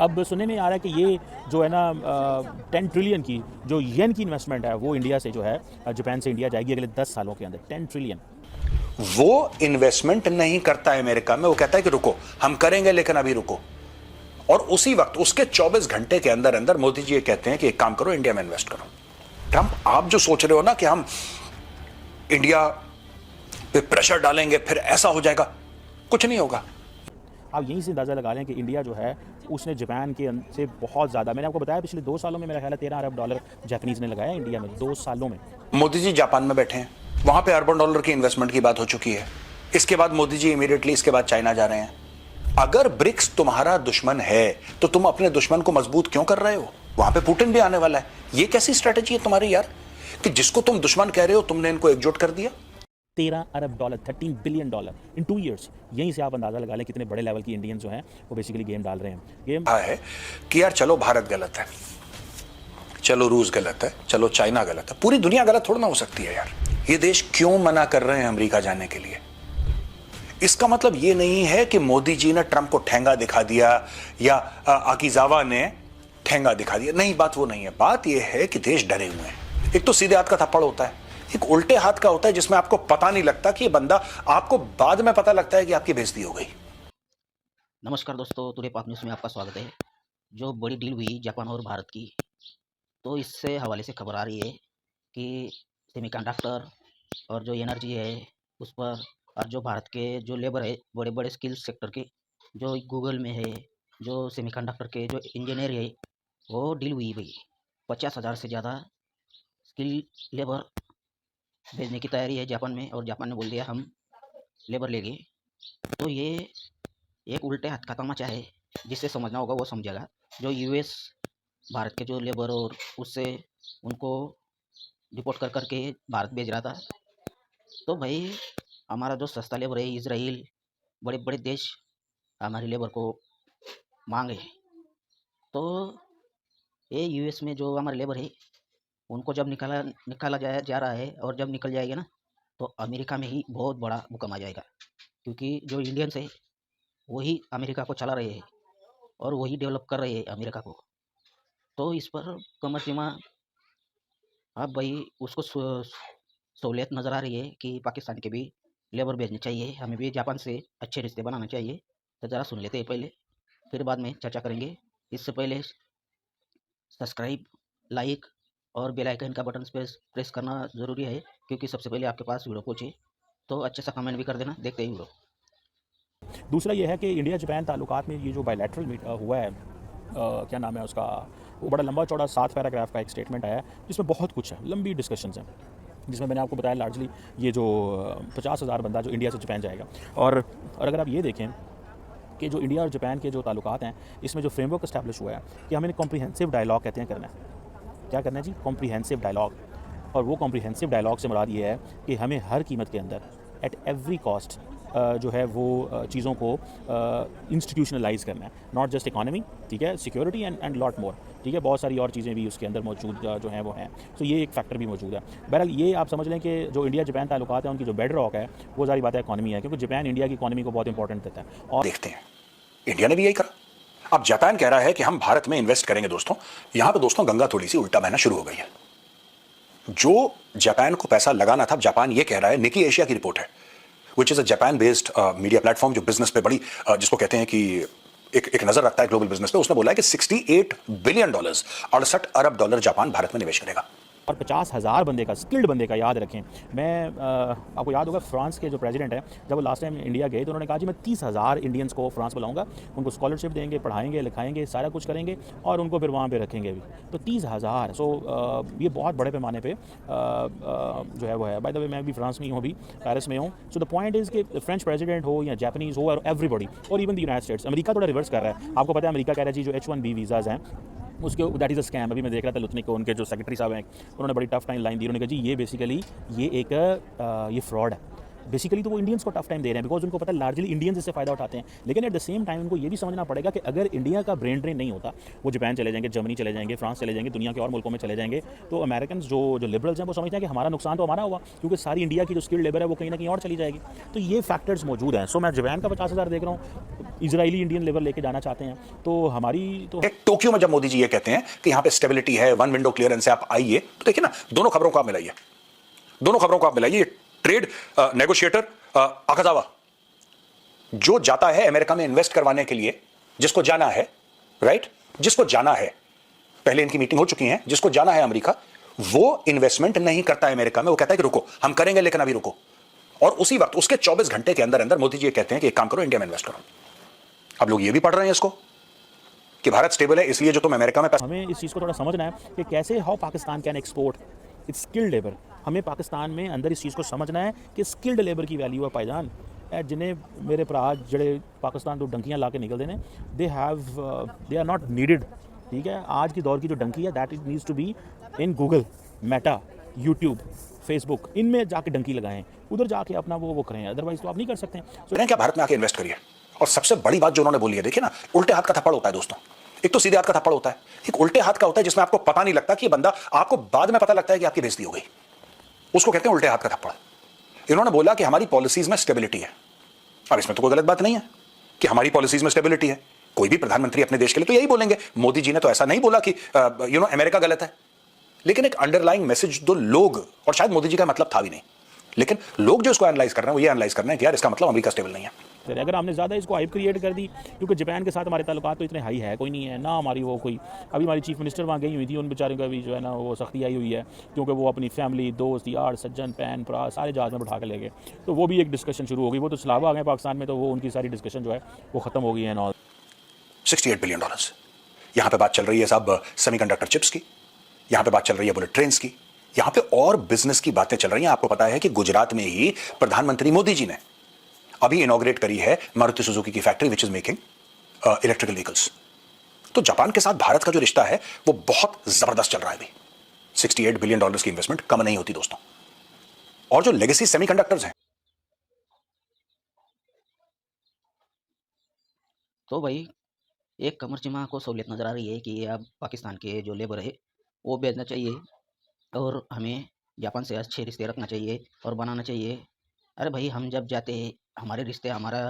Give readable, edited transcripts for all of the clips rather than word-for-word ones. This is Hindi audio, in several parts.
अब सुनने में आ रहा है कि ये जो है ना 10 ट्रिलियन की जो येन की इन्वेस्टमेंट है वो इंडिया से जो है जापान से इंडिया जाएगी अगले 10 सालों के अंदर 10 ट्रिलियन। वो इन्वेस्टमेंट नहीं करता है अमेरिका में, वो कहता है कि रुको, हम करेंगे लेकिन अभी रुको। और उसी वक्त उसके 24 घंटे के अंदर अंदर मोदी जी ये कहते हैं कि एक काम करो, इंडिया में इन्वेस्ट करो। ट्रंप, आप जो सोच रहे हो ना कि हम इंडिया पे प्रेशर डालेंगे फिर ऐसा हो जाएगा, कुछ नहीं होगा। आप यहीं से अंदाज़ा लगा लें कि इंडिया जो है उसने जापान के से बहुत ज़्यादा, मैंने आपको बताया पिछले 2 सालों में मेरा ख्याल है $13 अरब जापानीज़ ने लगाया इंडिया में 2 सालों में। मोदी जी जापान में बैठे हैं, वहां पे अरबों डॉलर की इन्वेस्टमेंट की बात हो चुकी है। इसके बाद मोदी जी इमीडिएटली इसके बाद चाइना जा रहे हैं। अगर ब्रिक्स तुम्हारा दुश्मन है तो तुम अपने दुश्मन को मजबूत क्यों कर रहे हो? वहां पे पुतिन भी आने वाला है। ये कैसी स्ट्रेटेजी है तुम्हारी यार, कि जिसको तुम दुश्मन कह रहे हो तुमने इनको एकजुट कर दिया। $13 अरब, $13 बिलियन इन 2 ईयर्स। यहीं से आप अंदाज़ा लगा लें कितने बड़े लेवल की इंडियंस जो हैं वो बेसिकली गेम डाल रहे हैं। गेम है कि यार चलो भारत गलत है, चलो रूस गलत है, चलो चाइना गलत है, पूरी दुनिया गलत थोड़ा ना हो सकती है यार। ये देश क्यों मना कर रहे हैं अमेरिका जाने के लिए? इसका मतलब ये नहीं है कि मोदी जी ने ट्रंप को ठेंगा दिखा दिया या आकिजावा ने ठेंगा दिखा दिया, नहीं, बात वो नहीं है। बात ये है कि देश डरे हुए हैं। एक तो सीधे हाथ का थप्पड़ होता है, एक उल्टे हाथ का होता है जिसमें आपको पता नहीं लगता कि ये बंदा, आपको बाद में पता लगता है कि आपकी बेइज्जती हो गई। नमस्कार दोस्तों, टुडे पॉप न्यूज़ में आपका स्वागत है। जो बड़ी डील हुई जापान और भारत की, तो इससे हवाले से खबर आ रही है कि सेमीकंडक्टर और जो एनर्जी है उस पर, और जो भारत के जो लेबर है बड़े बड़े स्किल सेक्टर के, जो गूगल में है, जो सेमीकंडक्टर के जो इंजीनियर है, वो डील हुई भाई। 50,000 से ज़्यादा स्किल लेबर भेजने की तैयारी है जापान में, और जापान ने बोल दिया हम लेबर लेंगे। तो ये एक उल्टे हाथ का तमाचा है, जिससे समझना होगा वो समझेगा। जो यूएस भारत के जो लेबर और उससे उनको डिपोर्ट कर करके भारत भेज रहा था, तो भाई हमारा जो सस्ता लेबर है इजराइल, बड़े बड़े देश हमारी लेबर को मांगे। तो ये यूएस में जो हमारे लेबर है उनको जब निकाला निकाला जा रहा है, और जब निकल जाएगा ना तो अमेरिका में ही बहुत बड़ा भूकंप आ जाएगा, क्योंकि जो इंडियंस है वही अमेरिका को चला रहे हैं और वही डेवलप कर रहे हैं अमेरिका को। तो इस पर कमर सीमा, अब भाई उसको सहूलियत नज़र आ रही है कि पाकिस्तान के भी लेबर भेजनी चाहिए, हमें भी जापान से अच्छे रिश्ते बनाना चाहिए। तो ज़रा सुन लेते हैं पहले, फिर बाद में चर्चा करेंगे। इससे पहले सब्सक्राइब, लाइक और बेल आइकन का बटन प्रेस करना ज़रूरी है, क्योंकि सबसे पहले आपके पास वीडियो पहुँचे। तो अच्छे सा कमेंट भी कर देना, देखते ही वीडियो। दूसरा ये है कि इंडिया जापान ताल्लुकात में ये जो बायलैटरल हुआ है, क्या नाम है उसका, वो बड़ा लंबा चौड़ा 7 पैराग्राफ का एक स्टेटमेंट आया है जिसमें बहुत कुछ है, लंबी डिस्कशंस हैं, जिसमें मैंने आपको बताया लार्जली ये जो 50,000 बंदा जो इंडिया से जापान जाएगा। और अगर आप ये देखें कि जो इंडिया और जापान के जो ताल्लुकात हैं, इसमें जो फ्रेमवर्क इस्टेब्लिश हुआ है कि हमें कॉम्प्रिहेंसिव डायलॉग कहते हैं करना है। क्या करना है जी? Comprehensive dialogue. और वो कॉम्प्रिहेंसिव डायलॉग से मुराद ये है कि हमें हर कीमत के अंदर एट एवरी कॉस्ट जो है वो चीज़ों को इंस्टीट्यूशनलाइज करना है, नॉट जस्ट इकॉनमी, ठीक है, सिक्योरिटी एंड लॉट मोर, ठीक है, बहुत सारी और चीज़ें भी उसके अंदर मौजूद जो हैं वो हैं। तो ये एक फैक्टर भी मौजूद है। बहरहाल ये आप समझ लें कि जो इंडिया जापान ताल्लुकात है उनकी जो बेड रॉक है वो सारी बात है इकॉनमी है, क्योंकि जापान इंडिया की इकॉनमी को बहुत इंपॉर्टेंट देता है। और देखते हैं, इंडिया ने भी यही करा। अब जापान कह रहा है कि हम भारत में इन्वेस्ट करेंगे। दोस्तों, यहां पे दोस्तों गंगा थोड़ी सी उल्टा बहना शुरू हो गई है। जो जापान को पैसा लगाना था, जापान ये कह रहा है, निकी एशिया की रिपोर्ट है, which is a Japan based media platform जो बिजनेस पे बड़ी जिसको कहते हैं कि एक नजर रखता है ग्लोबल बिजनेस पे। उसने बोला है कि $68 बिलियन, 68 अरब डॉलर जापान भारत में निवेश करेगा। और 50,000 बंदे का, स्किल्ड बंदे का, याद रखें। मैं आपको याद होगा फ्रांस के जो प्रेसिडेंट हैं, जब वो लास्ट टाइम इंडिया गए तो उन्होंने कहा जी मैं 30,000 इंडियंस को फ्रांस बुलाऊंगा, उनको स्कॉलरशिप देंगे, पढ़ाएंगे, लिखाएंगे, सारा कुछ करेंगे और उनको फिर वहाँ पे रखेंगे भी। तो 30,000, सो ये बहुत बड़े पैमाने पे जो है वो है। बाय द वे मैं भी फ्रांस में ही हूँ, अभी पेरिस में हूँ। सो द पॉइंट इज़ कि फ्रेंच प्रेसिडेंट हो या जापानीज़ हो और एवरीबडी, और even the United states, America थोड़ा रिवर्स कर रहा है। आपको पता है अमेरिका कह रहा है जी जो H1B वीज़ाज़ हैं उसके, दैट इज़ अ स्कैम। अभी मैं देख रहा था लुत्फी को, उनके जो सेक्रेटरी साहब हैं, उन्होंने बड़ी टफ टाइम लाइन दी। उन्होंने कहा जी ये बेसिकली ये एक ये फ्रॉड है, बेसिकली तो वो इंडियंस को टफ टाइम दे रहे हैं, बिकॉज उनको पता है लार्जली इंडियंस इससे फ़ायदा उठाते हैं। लेकिन एट द सेम टाइम उनको ये भी समझना पड़ेगा कि अगर इंडिया का ब्रेन ड्रेन नहीं होता, वो जापान चले जाएंगे, जर्मनी चले जाएंगे, फ्रांस चले जाएंगे, दुनिया के और मुल्कों में चले जाएंगे, तो अमेरिकन जो जो लिबरल्स हैं वो समझते हैं कि हमारा नुकसान तो हमारा हुआ, क्योंकि सारी इंडिया की जो स्किल्ड लेबर है वो कहीं ना कहीं और चली जाएगी। तो ये फैक्टर्स मौजूद हैं। सो मैं जापान का 50,000 देख रहा हूँ, इजरायली इंडियन लेबर लेके जाना चाहते हैं, तो हमारी तो टोक्यो में जब मोदी जी ये कहते हैं कि यहां पे स्टेबिलिटी है, वन विंडो क्लियरेंस है, आप आइए, तो देखिए ना, दोनों खबरों को आप मिलाइए, दोनों खबरों को आप मिलाइए। ट्रेड नेगोशिएटर अकाजावा जो जाता है अमेरिका में इन्वेस्ट करवाने के लिए, जिसको जाना है, राइट, जिसको जाना है, पहले इनकी मीटिंग हो चुकी है, जिसको जाना है अमेरिका, वो इन्वेस्टमेंट नहीं करता है अमेरिका में, वो कहता है कि रुको, हम करेंगे लेकिन अभी रुको। और उसी वक्त उसके 24 घंटे के अंदर अंदर मोदी जी कहते हैं कि एक काम करो, इंडिया में इन्वेस्ट करो। अब लोग ये भी पढ़ रहे हैं इसको कि भारत स्टेबल है, इसलिए जो तुम अमेरिका में हमें इस चीज़ को थोड़ा समझना है कि कैसे how Pakistan can export it's skilled labour. हमें पाकिस्तान में अंदर इस चीज़ को समझना है कि स्किल्ड लेबर की वैल्यू है भाईजान। जिन्हें मेरे भरा जड़े पाकिस्तान तो डंकियां ला के निकलते हैं, दे आर नॉट नीडिड। ठीक है, आज की दौर की जो डंकी है that it needs to be in Google, Meta, YouTube, Facebook, इनमें जाके डंकी लगाएं, उधर जाके अपना वो करें, अदरवाइज तो आप नहीं कर सकते। क्या भारत में आके इन्वेस्ट करिए। और सबसे बड़ी बात जो उन्होंने बोली है, देखिए ना, उल्टे हाथ का थप्पड़ होता है दोस्तों। एक तो सीधे हाथ का थप्पड़ होता है, एक उल्टे हाथ का होता है जिसमें आपको पता नहीं लगता कि ये बंदा, आपको बाद में पता लगता है कि आपकी बेइज्जती हो गई, उसको कहते हैं उल्टे हाथ का थप्पड़। इन्होंने बोला कि हमारी पॉलिसीज में स्टेबिलिटी है। अब इसमें तो कोई गलत बात नहीं है कि हमारी पॉलिसीज में स्टेबिलिटी है। कोई भी प्रधानमंत्री अपने देश के लिए तो यही बोलेंगे। मोदी जी ने तो ऐसा नहीं बोला कि अमेरिका गलत है, लेकिन एक अंडरलाइंग मैसेज दो लोग, और शायद मोदी जी का मतलब था भी नहीं, लेकिन लोग जो इसको एनालाइज कर रहे हैं वो ये एनालाइज कर रहे हैं कि यार इसका मतलब अमेरिका स्टेबल नहीं है। अगर हमने ज़्यादा इसको हाइप क्रिएट कर दी, क्योंकि जापान के साथ हमारे ताल्लुकात तो इतने हाई है कोई नहीं है ना, हमारी वो कोई, अभी हमारी चीफ मिनिस्टर वहाँ गई हुई थी, उन बेचारों का भी जो है ना वो सख्ती आई हुई है, क्योंकि वो अपनी फैमिली, दोस्त, यार, सज्जन, पैन, भरा सारे जहाज़ में बैठा के ले गए, तो वो भी एक डिस्कशन शुरू हो गई। वो तो सलाब आ गए पाकिस्तान में, तो वो उनकी सारी डिस्कशन जो है वो ख़त्म हो गई है। नॉल $68 बिलियन यहां पे बात चल रही है साहब सेमीकंडक्टर चिप्स की, यहां पे बात चल रही है बुलेट ट्रेन्स की, यहां पे और बिजनेस की बातें चल रही हैं। आपको पता है कि गुजरात में ही प्रधानमंत्री मोदी जी ने अभी इनॉग्रेट करी है मारुति सुजुकी की factory which is making electrical vehicles. तो जापान के साथ भारत का जो रिश्ता है वो बहुत जबरदस्त चल रहा है अभी। $68 बिलियन की इन्वेस्टमेंट कम नहीं होती दोस्तों। और जो लेगेसी सेमीकंडक्टर्स हैं, तो भाई एक कमर चिमा को सहूलियत नज़र आ रही है कि अब पाकिस्तान के जो लेबर है वो भेजना चाहिए और हमें जापान से अच्छे रिश्ते रखना चाहिए और बनाना चाहिए। अरे भाई, हम जब जाते हैं, हमारे रिश्ते, हमारा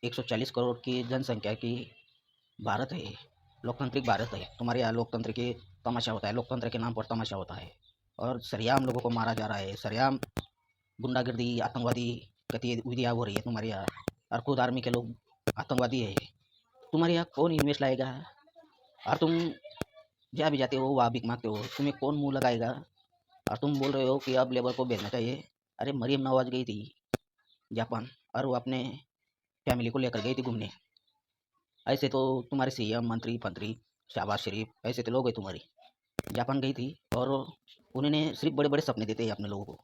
140 करोड़ की जनसंख्या की भारत है, लोकतांत्रिक भारत है। तुम्हारे यहाँ लोकतंत्र के तमाशा होता है, लोकतंत्र के नाम पर तमाशा होता है और सरेआम लोगों को मारा जा रहा है, सरेआम गुंडागर्दी, आतंकवादी गतिविधियाँ हो रही है तुम्हारे यहाँ, और खुद आर्मी के लोग आतंकवादी है। तुम्हारे यहाँ कौन इन्वेस्ट लाएगा? और तुम जहाँ भी जाते हो वहाँ भीख मांगते हो, तुम्हें कौन मुंह लगाएगा? और तुम बोल रहे हो कि अब लेबर को भेजना चाहिए। अरे मरियम नवाज गई थी जापान और वो अपने फैमिली को लेकर गई थी घूमने। ऐसे तो तुम्हारे सीएम, मंत्री फंत्री, शहबाज शरीफ, ऐसे तो लोग हैं तुम्हारी। जापान गई थी और उन्होंने सिर्फ बड़े बड़े सपने देते हैं अपने लोगों को,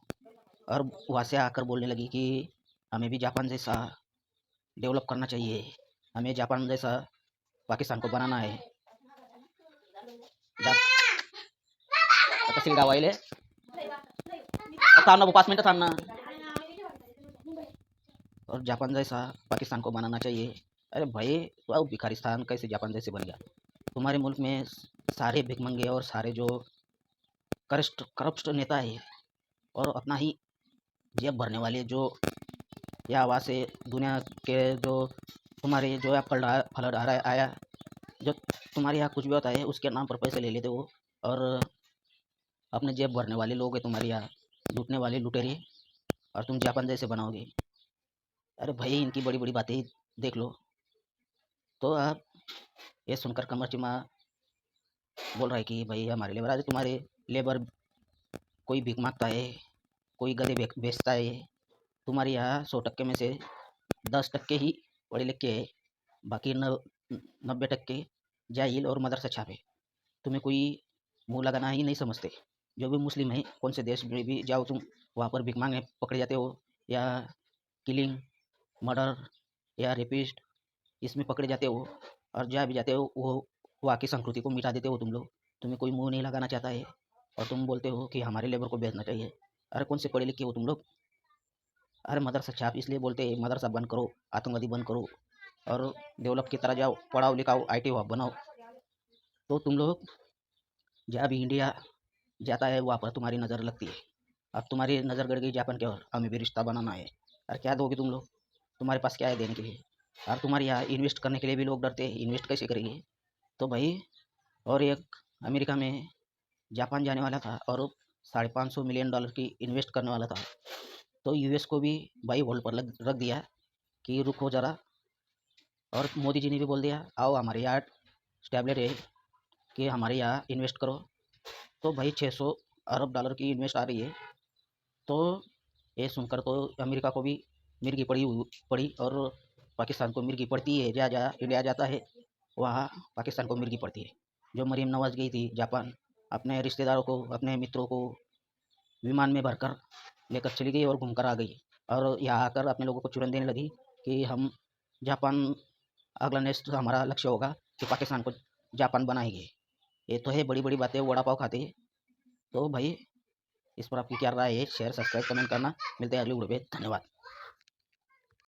और वहाँ से आकर बोलने लगी कि हमें भी जापान जैसा डेवलप करना चाहिए, हमें जापान जैसा पाकिस्तान को बनाना है। कसरी गावाइले थाना वो 5 मिनट थाना, और जापान जैसा पाकिस्तान को बनाना चाहिए। अरे भाई, तो अब भिखारिस्तान कैसे जापान जैसे बन गया? तुम्हारे मुल्क में सारे भिखमंगे और सारे जो करप्ट नेता है और अपना ही जेब भरने वाले जो या आवाज़ से दुनिया के जो तुम्हारे जो है फल आया, जो तुम्हारे यहाँ कुछ भी होता है उसके नाम पर पैसे ले लेते हो, और अपने जेब भरने वाले लोग हैं तुम्हारे यहाँ, लूटने वाले लुटेरे, और तुम जापान जैसे बनाओगे। अरे भाई, इनकी बड़ी बड़ी बातें देख लो। तो आप ये सुनकर कमर चिमा बोल रहा है कि भाई हमारे लेबर, आज तुम्हारे लेबर कोई भीख मांगता है, कोई गधे बेचता है। तुम्हारे यहाँ 100% में से 10% ही पढ़े लिखे है, बाकी 90% जाहिल और मदरसा छापे। तुम्हें कोई मुंह लगाना ही नहीं समझते। जो भी मुस्लिम है, कौन से देश में भी जाओ तुम, वहाँ पर भीख मांगे पकड़े जाते हो, या किलिंग, मर्डर या रेपिस्ट, इसमें पकड़े जाते हो, और जहाँ भी जाते हो वो वहाँ की संस्कृति को मिटा देते हो तुम लोग। तुम्हें कोई मुंह नहीं लगाना चाहता है और तुम बोलते हो कि हमारे लेबर को भेजना चाहिए। अरे कौन से पढ़े लिखे हो तुम लोग? अरे मदरसा छाप इसलिए बोलते हैं, मदरसा बंद करो, आतंकवादी बंद करो और डेवलप की तरह जाओ, पढ़ाओ लिखाओ, आईटी हब बनाओ। तो तुम लोग जहाँ भी इंडिया जाता है वहाँ पर तुम्हारी नज़र लगती है। अब तुम्हारी नज़र गड़ गई जापान की ओर, हमें भी रिश्ता बनाना है। अरे क्या दोगे तुम लोग? तुम्हारे पास क्या है देने के लिए? और तुम्हारे यहाँ इन्वेस्ट करने के लिए भी लोग डरते हैं, इन्वेस्ट कैसे करेंगे? तो भाई, और एक अमेरिका में जापान जाने वाला था और $550 मिलियन की इन्वेस्ट करने वाला था। तो यूएस को भी भाई होल्ड पर रख दिया कि रुको ज़रा। और मोदी जी ने भी बोल दिया आओ हमारे यहाँ स्टैबलेट है कि हमारे यहाँ इन्वेस्ट करो। तो भाई $600 अरब की इन्वेस्ट आ रही है। तो ये सुनकर तो अमेरिका को भी मिर्गी पड़ी और पाकिस्तान को मिर्गी पड़ती है। जहाँ जहाँ इंडिया जाता है वहाँ पाकिस्तान को मिर्गी पड़ती है। जो मरीम नवाज गई थी जापान, अपने रिश्तेदारों को, अपने मित्रों को विमान में भरकर लेकर चली गई और घूमकर आ गई। और यहाँ आकर अपने लोगों को चुरन देने लगी कि हम जापान, अगला नेक्स्ट हमारा लक्ष्य होगा कि पाकिस्तान को जापान बनाएंगे। ये तो है बड़ी बड़ी बातें, वड़ा पाव खाते हैं। तो भाई, इस पर आपकी क्या राय है? शेयर, सब्सक्राइब, कमेंट करना। मिलते हैं अगली वीडियो पे। धन्यवाद।